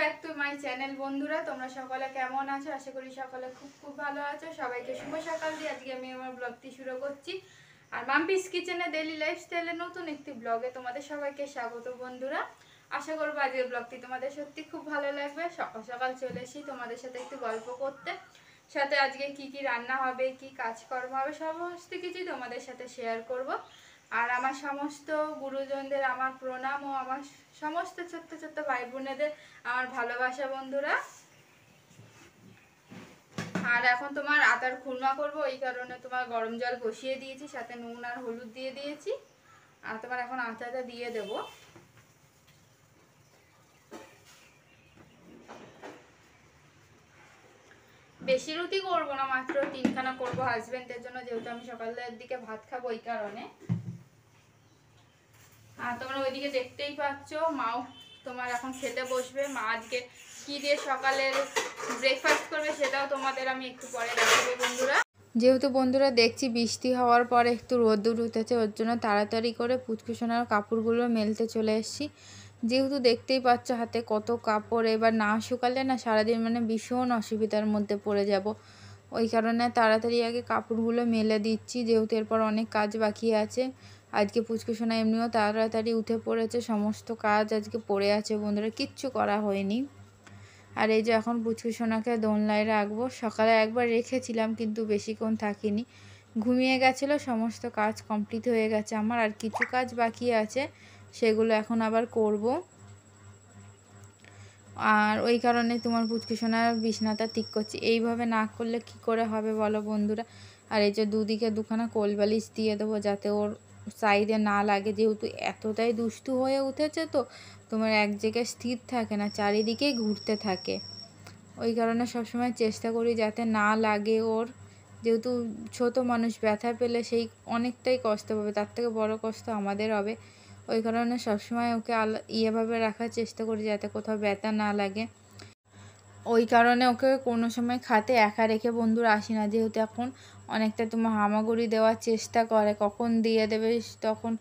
Back to my channel বন্ধুরা, তোমরা সকলে কেমন আছো? আশা করি সকলে খুব খুব ভালো আছো। সবাইকে শুভ সকাল দিয়ে আজকে আমি আমার ব্লগটি শুরু করছি। আর মাম্পিস কিচেনে ডেইলি লাইফস্টাইলের নতুন একটি ব্লগে তোমাদের সবাইকে স্বাগত বন্ধুরা। আশা করবো আজকের ব্লগটি তোমাদের সত্যি খুব ভালো লাগবে। সকাল সকাল চলে এসেছি তোমাদের সাথে একটু গল্প করতে, সাথে আজকে কি কি রান্না হবে, কি কাজকর্ম হবে, সমস্ত কিছুই তোমাদের সাথে শেয়ার করব। আর আমার সমস্ত গুরুজনদের আমার প্রণাম ও আমার সমস্ত ছোট্ট ছোট্ট ভাই বোনেদের আমার ভালোবাসা বন্ধুরা। আর এখন তোমার আটার খুরমা করব, এই কারণে তোমার গরম জল বসিয়ে দিয়েছি, সাথে নুন আর হলুদ দিয়ে দিয়েছি। আর তোমার এখন আটাটা দিয়ে দেব। বেশি রুটি করবো না, মাত্র 3খানা করবো হাজবেন্ডের জন্য, যেহেতু আমি সকালের দিকে ভাত খাবো এই কারণে। আর তোমরা ওইদিকে দেখতেই পাচ্ছ মাও তোমার এখন খেতে বসবে। মা আজকে কি দিয়ে সকালের ব্রেকফাস্ট করবে সেটাও তোমাদের আমি একটু পরে দেখাবো বন্ধুরা। যেহেতু বন্ধুরা দেখছি বৃষ্টি হওয়ার পরে একটু রোদ্দুর উঠেছে, ওর জন্য তাড়াতাড়ি করে পুচকুসোনার কাপড়গুলো মেলতে চলে এসেছি। যেহেতু দেখতেই পাচ্ছ হাতে কত কাপড়, এবার না শুকালে না সারাদিন মানে ভীষণ অসুবিধার মধ্যে পড়ে যাব। ওই কারণে তাড়াতাড়ি আগে কাপড়গুলো মেলে দিচ্ছি, যেহেতু এরপর অনেক কাজ বাকি আছে। আজকে পুচকুসোনা এমনিও তাড়াতাড়ি উঠে পড়েছে, সমস্ত কাজ আজকে পড়ে আছে বন্ধুরা, কিচ্ছু করা হয়নি। আর এই যে এখন পুচকুসোনাকে দোলনায় রাখবো। সকালে একবার রেখেছিলাম কিন্তু বেশিক্ষণ থাকিনি, ঘুমিয়ে গেছিলো। সমস্ত কাজ কমপ্লিট হয়ে গেছে আমার, আর কিছু কাজ বাকি আছে, সেগুলো এখন আবার করব। আর ওই কারণে তোমার পুচকুসোনার বিছানাটা ঠিক করছি। এইভাবে না করলে কি করে হবে বলো বন্ধুরা। আর এই যে দুদিকে দুখানা কোলবালিশ দিয়ে দেবো, যাতে ওর সাইডে না লাগে, যেহেতু এতটাই দুষ্টু হয়ে উঠেছে, তো তোমার এক জায়গায় স্থির থাকে না, চারিদিকেই ঘুরতে থাকে। ওই কারণে সবসময় চেষ্টা করি যাতে না লাগে ওর, যেহেতু ছোট মানুষ, ব্যথা পেলে সেই অনেকটাই কষ্ট পাবে, তার থেকে বড় কষ্ট আমাদের হবে। ওই কারণে সবসময় ওকে ইয়েভাবে রাখার চেষ্টা করি যাতে কোথাও ব্যথা না লাগে। ওই কারণে ওকে কোনো সময় খাতে একা রেখে বন্ধুরা আসি না, যেহেতু এখন অনেকটা তোমার হামাগুড়ি দেওয়ার চেষ্টা করে, কখন দিয়ে দেবে তখন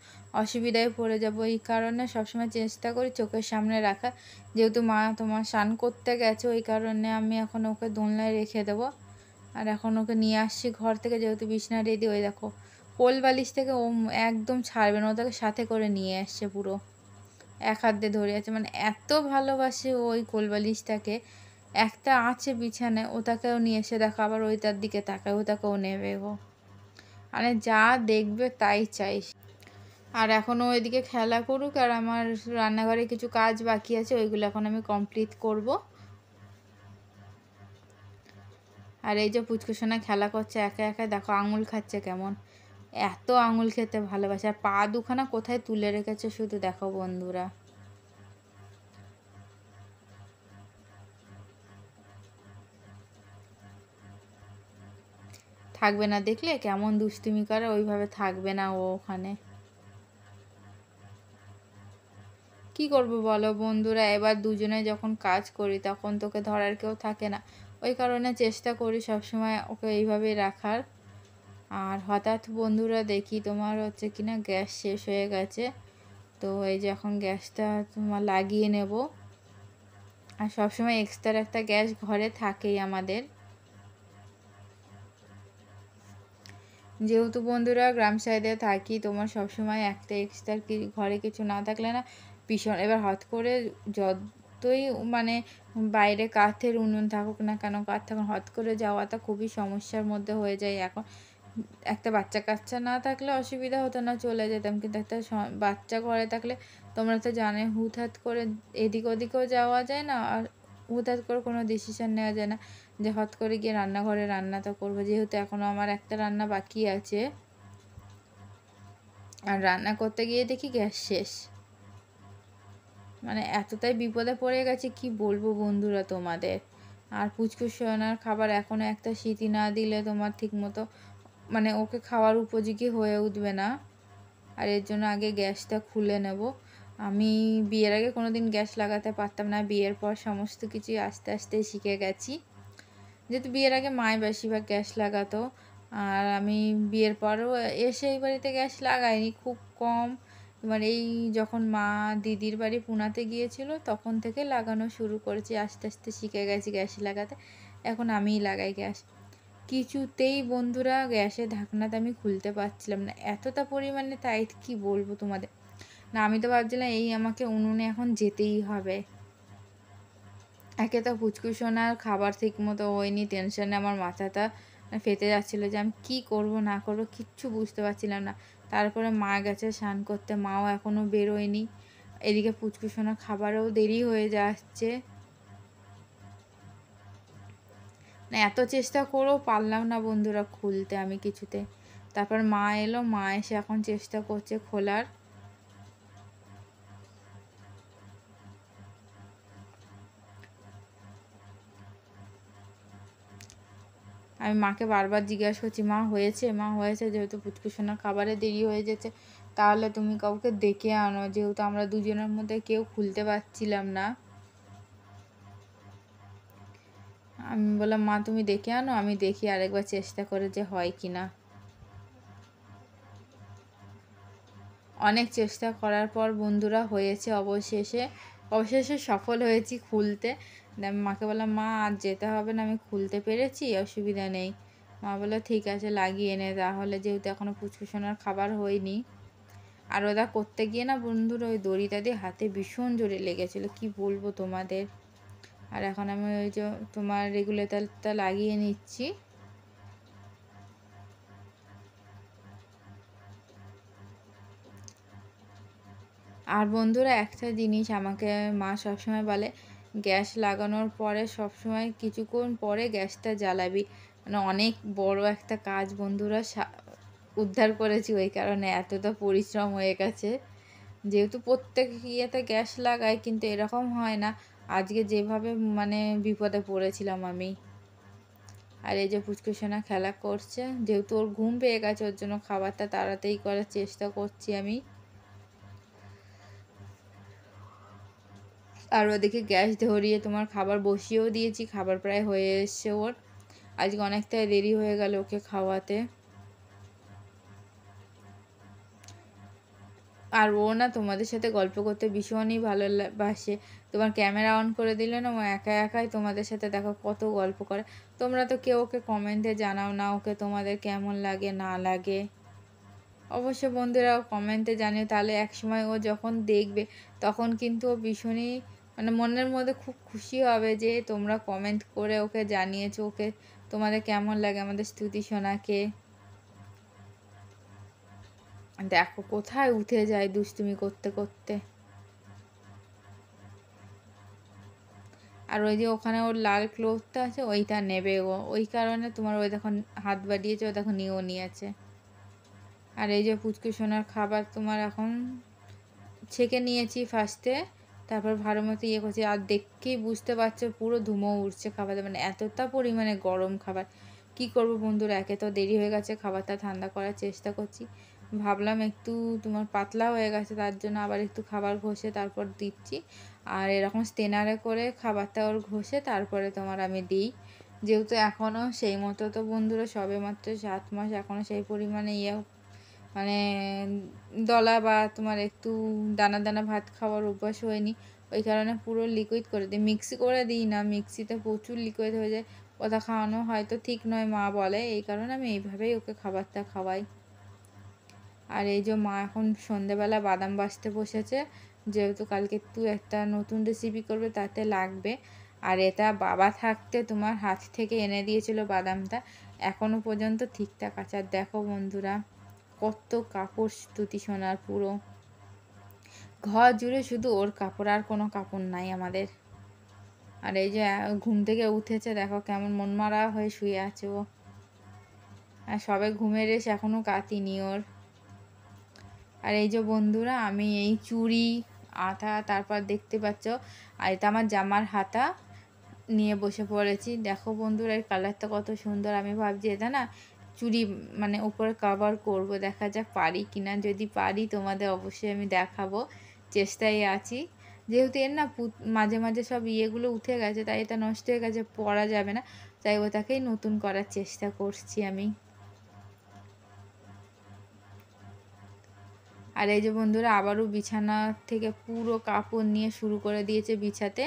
অসুবিধায় পড়ে যাব। এই কারণে সবসময় চেষ্টা করি চোখের সামনে রাখা। যেহেতু মা তোমার স্নান করতে গেছে, ওই কারণে আমি এখন ওকে দোলনায় রেখে দেবো। আর এখন ওকে নিয়ে আসছি ঘর থেকে, যেহেতু বিছানা রেডি। ওই দেখো কোল বালিশ থেকে ও একদম ছাড়বে না, ওটাকে সাথে করে নিয়ে আসছে, পুরো এক হাত দিয়ে ধরে আছে, মানে এত ভালোবাসে ওই কোল বালিশটাকে। একটা আছে বিছানায়, ওটাকেও নিয়ে এসে দেখো আবার ওইটার দিকে তাকায়, ওটাকেও নেবে গো, মানে যা দেখবে তাই চাই। আর এখনও ওইদিকে খেলা করুক, আর আমার রান্নাঘরে কিছু কাজ বাকি আছে, ওইগুলো এখন আমি কমপ্লিট করব। আর এই যে পুচকুসোনা খেলা করছে একা একা, দেখো আঙুল খাচ্ছে কেমন, এত আঙুল খেতে ভালোবাসে। আর পা দুখানা কোথায় তুলে রেখেছে শুধু দেখো বন্ধুরা। থাকবে না, দেখলে কেমন দুষ্টুমি করে, ওইভাবে থাকবে না ও ওখানে। কি করব বলো বন্ধুরা, এবার দুজনে যখন কাজ করি তখন তোকে ধরার কেউ থাকে না, ওই কারণে চেষ্টা করি সবসময় ওকে এইভাবেই রাখার। আর হঠাৎ বন্ধুরা দেখি তোমার হচ্ছে কিনা গ্যাস শেষ হয়ে গেছে, তো এই যে এখন গ্যাসটা তোমার লাগিয়ে নেব। আর সবসময় এক্সট্রা একটা গ্যাস ঘরে থাকেই আমাদের, যেহেতু বন্ধুরা গ্রাম সাইডে থাকি, তোমার সবসময় একটা এক্সট্রা ঘরে কিছু না থাকলে না ভীষণ। এবার হঠাৎ করে যতই মানে বাইরে কাঠের উনুন থাকুক না কেন, কাঠ থাকুন, হঠাৎ করে যাওয়াটা খুবই সমস্যার মধ্যে হয়ে যায়। এখন একটা বাচ্চা কাচ্চা না থাকলে অসুবিধা হতো না, চলে যেতাম, কিন্তু একটা বাচ্চা ঘরে থাকলে তোমরা তো জানে হুটহাট করে এদিক ওদিকেও যাওয়া যায় না, আর হুটহাট করে কোনো ডিসিশান নেওয়া যায় না যে হট করে গিয়ে রান্নাঘরে রান্নাটা করবো। যেহেতু এখনও আমার একটা রান্না বাকি আছে, আর রান্না করতে গিয়ে দেখি গ্যাস শেষ, মানে এতটাই বিপদে পড়ে গেছে কি বলবো বন্ধুরা তোমাদের। আর পুচকুসোনার খাবার এখনও একটা সিটি না দিলে তোমার ঠিক মতো মানে ওকে খাওয়ার উপযোগী হয়ে উঠবে না। আর এর জন্য আগে গ্যাসটা খুলে নেব। আমি বিয়ের আগে কোনো দিন গ্যাস লাগাতে পারতাম না, বিয়ের পর সমস্ত কিছুই আস্তে আস্তে শিখে গেছি। যেহেতু বিয়ের আগে মাই বেশিরভাগ গ্যাস লাগাতো, আর আমি বিয়ের পরও এসে এই বাড়িতে গ্যাস লাগাইনি, খুব কম তোমার এই যখন মা দিদির বাড়ি পুনাতে গিয়েছিল তখন থেকে লাগানো শুরু করেছি, আস্তে আস্তে শিখে গেছি গ্যাস লাগাতে। এখন আমিই লাগাই গ্যাস। কিছুতেই বন্ধুরা গ্যাসের ঢাকনাটা আমি খুলতে পারছিলাম না, এতটা পরিমাণে টাইট কি বলবো তোমাদের। না আমি তো ভাবছিলাম এই আমাকে উনুনে এখন যেতেই হবে। একে তো ফুচকুসোনার খাবার ঠিক মতো হয়নি, টেনশনে আমার মাথাটা ফেটে যাচ্ছিলো যে আমি কী করব না করব কিচ্ছু বুঝতে পারছিলাম না। তারপরে মা গেছে স্নান করতে, মাও এখনও বেরোয়নি। এদিকে ফুচকুসোনার খাবারেও দেরি হয়ে যাচ্ছে। না এত চেষ্টা করেও পারলাম না বন্ধুরা খুলতে আমি কিছুতে। তারপর মা এলো, মা এসে এখন চেষ্টা করছে খোলার। আমি মাকে বারবার জিজ্ঞাসা করছি, মা হয়েছে, মা হয়েছে, যেহেতু পুচকুসোনার খাবারে দেরি হয়ে যাচ্ছে তাহলে তুমি কাউকে ডেকে আনো, যেহেতু আমরা দুজনের মধ্যে কেউ খুলতে পারছিলাম না। আমি বললাম মা তুমি ডেকে আনো, আমি দেখি আরেকবার চেষ্টা করে যে হয় কি না। অনেক চেষ্টা করার পর বন্ধুরা হয়েছে অবশেষে, অবশেষে সফল হয়েছি খুলতে। আমি মাকে বললাম মা আজ যেতে হবে না, আমি খুলতে পেরেছি, অসুবিধা নেই। মা বললো ঠিক আছে লাগিয়ে নে তাহলে, যেহেতু এখনও ফুচকুসোনার খাবার হয়নি। আর ওটা করতে গিয়ে না বন্ধুরা ওই দড়িটা দিয়ে হাতে ভীষণ জোরে লেগেছিলো, কি বলবো তোমাদের। আর এখন আমি ওই যে তোমার রেগুলেটরটা লাগিয়ে নিচ্ছি। আর বন্ধুরা একটা জিনিস আমাকে মা সবসময় বলে, গ্যাস লাগানোর পরে সবসময় কিছুক্ষণ পরে গ্যাসটা জ্বালাবি। মানে অনেক বড় একটা কাজ বন্ধুরা উদ্ধার করেছি, ওই কারণে এতটা পরিশ্রম হয়ে গেছে। যেহেতু প্রত্যেক ইয়েতে গ্যাস লাগাই কিন্তু এরকম হয় না, আজকে যেভাবে মানে বিপদে পড়েছিলাম আমি। আর এই যে ফুচকুসোনা খেলা করছে, যেহেতু ওর ঘুম পেয়ে গেছে ওর জন্য খাবারটা তাড়াতাড়ি করার চেষ্টা করছি আমি। আর ওদিকে গ্যাস ধরিয়ে তোমার খাবার বসিয়েও দিয়েছি, খাবার প্রায় হয়ে এসছে ওর। আজকে অনেকটাই দেরি হয়ে গেল ওকে খাওয়াতে। আর ও না তোমাদের সাথে গল্প করতে ভীষণই বাসে। তোমার ক্যামেরা অন করে দিলে না ও একা একাই তোমাদের সাথে দেখো কত গল্প করে। তোমরা তো কেউ ওকে কমেন্টে জানাও না ওকে তোমাদের কেমন লাগে না লাগে। অবশ্য বন্ধুরা কমেন্টে জানিও, তাহলে একসময় ও যখন দেখবে তখন কিন্তু ও ভীষণই মানে মনের মধ্যে খুব খুশি হবে যে তোমরা কমেন্ট করে ওকে জানিয়েছো ওকে তোমাদের কেমন লাগে আমাদের স্তুতিসোনাকে। দেখো কোথায় উঠে যায় দুষ্টুমি করতে করতে। আর ওই যে ওখানে ওর লাল ক্লোথটা আছে ওইটা নেবে ও, ওই কারণে তোমার ওই দেখো হাত বাড়িয়েছে, ও দেখো নিয়েও নিয়েছে। আর এই যে পুচকুসোনার খাবার তোমার এখন ছেঁকে নিয়েছি ফার্স্টে, তারপর ভালো মতো ইয়ে করছি। আর দেখেই বুঝতে পারছো পুরো ধুমো উঠছে খাবারে, মানে এতটা পরিমাণে গরম খাবার। কি করব বন্ধুরা, একে তো দেরি হয়ে গেছে, খাবারটা ঠান্ডা করার চেষ্টা করছি। ভাবলাম একটু তোমার পাতলা হয়ে গেছে তার জন্য আবার একটু খাবার ঘষে তারপর দিচ্ছি। আর এরকম স্টেনারে করে খাবারটা ওর ঘষে তারপরে তোমার আমি দিই। যেহেতু এখনও সেই মতো তো বন্ধুরা সবে মাত্র 7 মাস, এখনও সেই পরিমাণে ইয়ে মানে দলা বা তোমার একটু দানা দানা ভাত খাওয়ার অভ্যাস হয়নি। ওই কারণে পুরো লিকুইড করে দিই, মিক্সি করে দিই না, মিক্সিতে প্রচুর লিকুইড হয়ে যায়, ওটা খাওয়ানো হয়তো ঠিক নয় মা বলে, এই কারণে আমি এইভাবেই ওকে খাবারটা খাওয়াই। আর এই যে মা এখন সন্ধেবেলা বাদাম বাছতে বসেছে, যেহেতু কালকে একটু একটা নতুন রেসিপি করবে তাতে লাগবে। আর এটা বাবা থাকতে তোমার হাত থেকে এনে দিয়েছিল বাদামটা, এখনও পর্যন্ত ঠিকঠাক আছে। আর দেখো বন্ধুরা কত কাপড় স্তুতিসোনার, পুরো ঘর জুড়ে শুধু ওর কাপড়, আর কোনো কাপড় নাই আমাদের। আর এই যে ঘুম থেকে উঠেছে দেখো কেমন মন মারা হয়ে শুয়ে আছে ও, আর সবে ঘুমের এসে এখনও কাটিনি ওর। আর এই যে বন্ধুরা আমি এই চুড়ি আঠা তারপর দেখতে পাচ্ছ, আর এটা আমার জামার হাতা নিয়ে বসে পড়েছি। দেখো বন্ধুরা এই কালারটা কত সুন্দর, আমি ভাবছি এটা না চুড়ি মানে উপরে কভার করব, দেখা যাক পারি কিনা। যদি পারি তোমাদের অবশ্যই আমি দেখাবো, চেষ্টায় আছি। যেহেতু এর না মাঝে মাঝে সব ইয়েগুলো উঠে গেছে তাই এটা নষ্ট হয়ে গেছে, পরা যাবে না, তাই ওটাকেই নতুন করার চেষ্টা করছি আমি। আর এই যে বন্ধুরা আবারও বিছানা থেকে পুরো কাপড় নিয়ে শুরু করে দিয়েছে বিছাতে।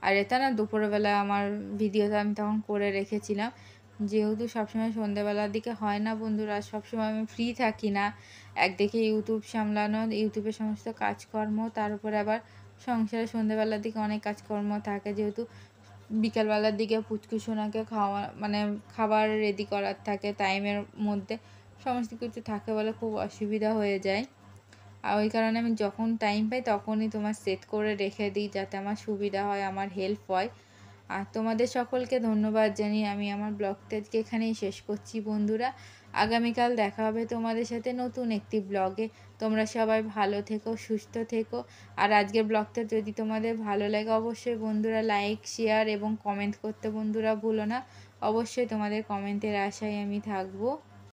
আর এটা না দুপুরবেলা আমার ভিডিওতে আমি তখন করে রেখেছিলাম, যেহেতু সবসময় সন্ধ্যেবেলার দিকে হয় না বন্ধুরা, সবসময় আমি ফ্রি থাকি না। একদিকে ইউটিউব সামলানো, ইউটিউবের সমস্ত কাজকর্ম, তার উপরে আবার সংসারে সন্ধ্যেবেলার দিকে অনেক কাজকর্ম থাকে, যেহেতু বিকালবেলার দিকে পুচকুসোনাকে খাওয়া মানে খাবার রেডি করার থাকে, টাইমের মধ্যে সমস্ত কিছু থাকে বলে খুব অসুবিধা হয়ে যায়। আর ওই কারণে আমি যখন টাইম পাই তখনই তোমার সেট করে রেখে দিই, যাতে আমার সুবিধা হয়, আমার হেল্প হয়। আর তোমাদের সকলকে ধন্যবাদ জানিয়ে আমি আমার ব্লগটা আজকে এখানেই শেষ করছি বন্ধুরা। আগামীকাল দেখা হবে তোমাদের সাথে নতুন একটি ব্লগে। তোমরা সবাই ভালো থেকো, সুস্থ থেকো। আর আজকের ব্লগটা যদি তোমাদের ভালো লাগে অবশ্যই বন্ধুরা লাইক, শেয়ার এবং কমেন্ট করতে বন্ধুরা ভুলো না। অবশ্যই তোমাদের কমেন্টের আশায় আমি থাকবো।